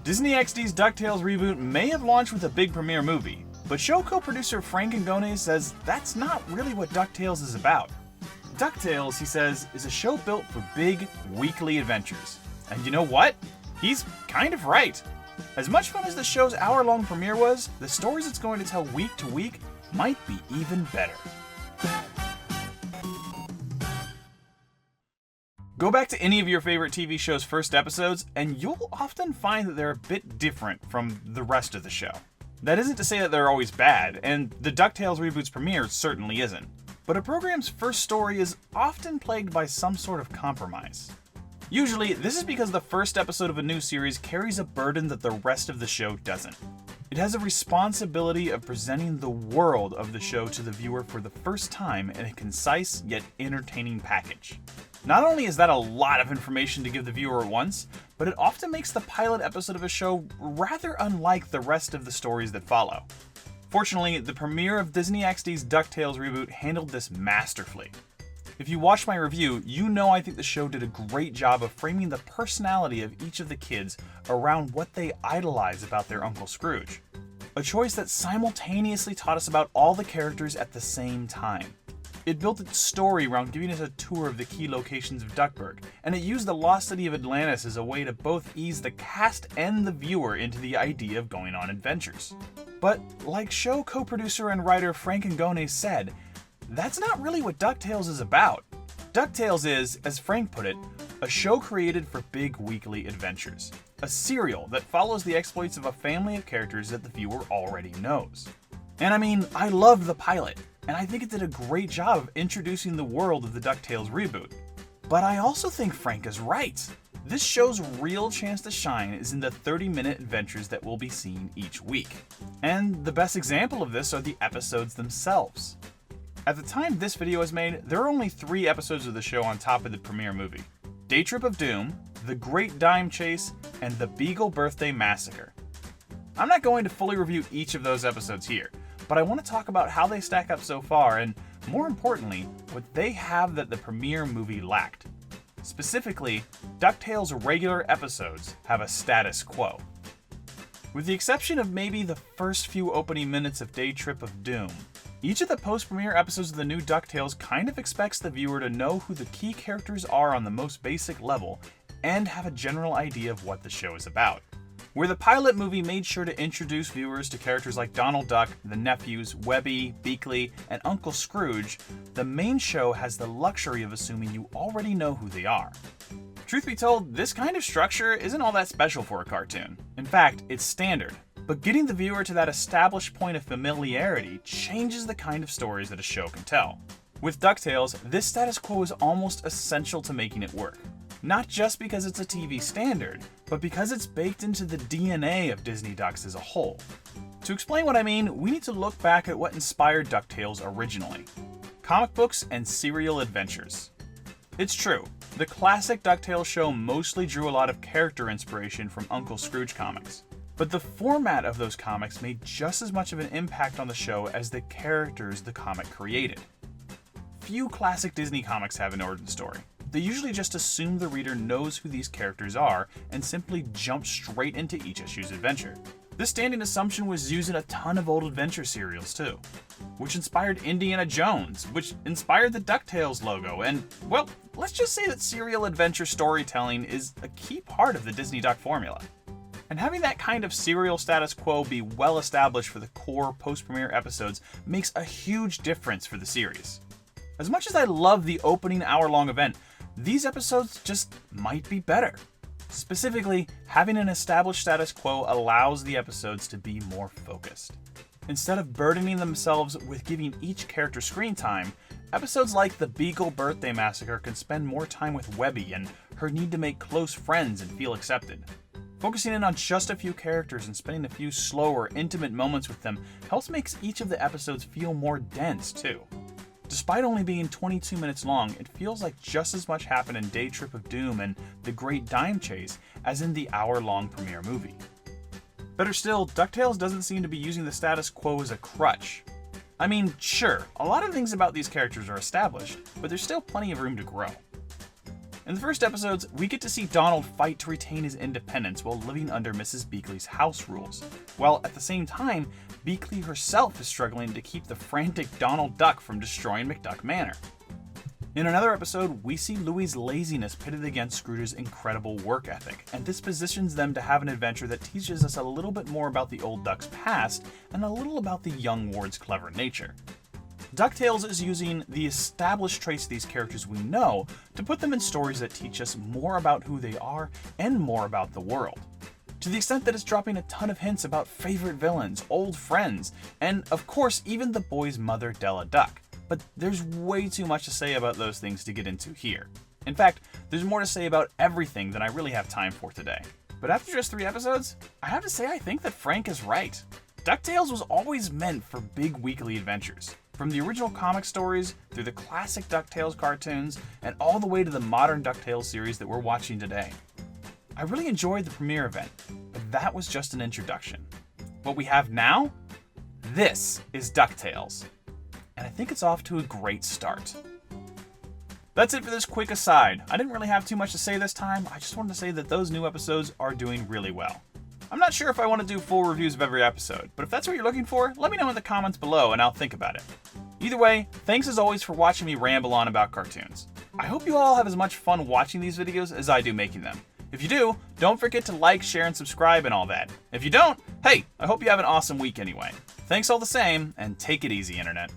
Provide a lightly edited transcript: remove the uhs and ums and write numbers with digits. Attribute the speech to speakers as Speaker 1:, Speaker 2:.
Speaker 1: Disney XD's Ducktales reboot may have launched with a big premiere movie, but show co-producer Frank Ngone says that's not really what Ducktales is about. Ducktales, he says, is a show built for big, weekly adventures. And you know what? He's kind of right. As much fun as the show's hour-long premiere was, the stories it's going to tell week to week might be even better. Go back to any of your favorite TV show's first episodes, and you'll often find that they're a bit different from the rest of the show. That isn't to say that they're always bad, and the DuckTales reboot's premiere certainly isn't. But a program's first story is often plagued by some sort of compromise. Usually, this is because the first episode of a new series carries a burden that the rest of the show doesn't. It has a responsibility of presenting the world of the show to the viewer for the first time in a concise yet entertaining package. Not only is that a lot of information to give the viewer at once, but it often makes the pilot episode of a show rather unlike the rest of the stories that follow. Fortunately, the premiere of Disney XD's Ducktales reboot handled this masterfully. If you watched my review, you know I think the show did a great job of framing the personality of each of the kids around what they idolize about their Uncle Scrooge. A choice that simultaneously taught us about all the characters at the same time. It built its story around giving us a tour of the key locations of Duckburg, and it used the lost city of Atlantis as a way to both ease the cast and the viewer into the idea of going on adventures. But like show co-producer and writer Frank Ngone said, that's not really what DuckTales is about. DuckTales is, as Frank put it, a show created for big weekly adventures. A serial that follows the exploits of a family of characters that the viewer already knows. And I mean, I loved the pilot, and I think it did a great job of introducing the world of the DuckTales reboot. But I also think Frank is right. This show's real chance to shine is in the 30-minute adventures that will be seen each week. And the best example of this are the episodes themselves. At the time this video was made, there are only 3 episodes of the show on top of the premiere movie. Day Trip of Doom, The Great Dime Chase, and The Beagle Birthday Massacre. I'm not going to fully review each of those episodes here, but I want to talk about how they stack up so far and, more importantly, what they have that the premiere movie lacked. Specifically, DuckTales' regular episodes have a status quo. With the exception of maybe the first few opening minutes of Day Trip of Doom, each of the post-premiere episodes of the new DuckTales kind of expects the viewer to know who the key characters are on the most basic level and have a general idea of what the show is about. Where the pilot movie made sure to introduce viewers to characters like Donald Duck, the nephews, Webby, Beakley, and Uncle Scrooge, the main show has the luxury of assuming you already know who they are. Truth be told, this kind of structure isn't all that special for a cartoon. In fact, it's standard. But getting the viewer to that established point of familiarity changes the kind of stories that a show can tell. With DuckTales, this status quo is almost essential to making it work. Not just because it's a TV standard, but because it's baked into the DNA of Disney Ducks as a whole. To explain what I mean, we need to look back at what inspired DuckTales originally. Comic books and serial adventures. It's true, the classic DuckTales show mostly drew a lot of character inspiration from Uncle Scrooge comics. But the format of those comics made just as much of an impact on the show as the characters the comic created. Few classic Disney comics have an origin story. They usually just assume the reader knows who these characters are and simply jump straight into each issue's adventure. This standing assumption was used in a ton of old adventure serials too, which inspired Indiana Jones, which inspired the DuckTales logo, and, well, let's just say that serial adventure storytelling is a key part of the Disney Duck formula. And having that kind of serial status quo be well established for the core post-premiere episodes makes a huge difference for the series. As much as I love the opening hour-long event, these episodes just might be better. Specifically, having an established status quo allows the episodes to be more focused. Instead of burdening themselves with giving each character screen time, episodes like The Beagle Birthday Massacre can spend more time with Webby and her need to make close friends and feel accepted. Focusing in on just a few characters and spending a few slower, intimate moments with them helps make each of the episodes feel more dense, too. Despite only being 22 minutes long, it feels like just as much happened in Day Trip of Doom and The Great Dime Chase as in the hour-long premiere movie. Better still, DuckTales doesn't seem to be using the status quo as a crutch. I mean, sure, a lot of things about these characters are established, but there's still plenty of room to grow. In the first episodes, we get to see Donald fight to retain his independence while living under Mrs. Beakley's house rules, while at the same time, Beakley herself is struggling to keep the frantic Donald Duck from destroying McDuck Manor. In another episode, we see Louie's laziness pitted against Scrooge's incredible work ethic, and this positions them to have an adventure that teaches us a little bit more about the old Duck's past and a little about the young Ward's clever nature. Ducktales is using the established traits of these characters we know to put them in stories that teach us more about who they are and more about the world. To the extent that it's dropping a ton of hints about favorite villains, old friends, and of course even the boy's mother, Della Duck. But there's way too much to say about those things to get into here. In fact, there's more to say about everything than I really have time for today. But after just 3 episodes, I have to say I think that Frank is right. DuckTales was always meant for big weekly adventures. From the original comic stories, through the classic DuckTales cartoons, and all the way to the modern DuckTales series that we're watching today. I really enjoyed the premiere event, but that was just an introduction. What we have now? This is DuckTales. And I think it's off to a great start. That's it for this quick aside. I didn't really have too much to say this time, I just wanted to say that those new episodes are doing really well. I'm not sure if I want to do full reviews of every episode, but if that's what you're looking for, let me know in the comments below and I'll think about it. Either way, thanks as always for watching me ramble on about cartoons. I hope you all have as much fun watching these videos as I do making them. If you do, don't forget to like, share, and subscribe and all that. If you don't, hey, I hope you have an awesome week anyway. Thanks all the same, and take it easy, Internet.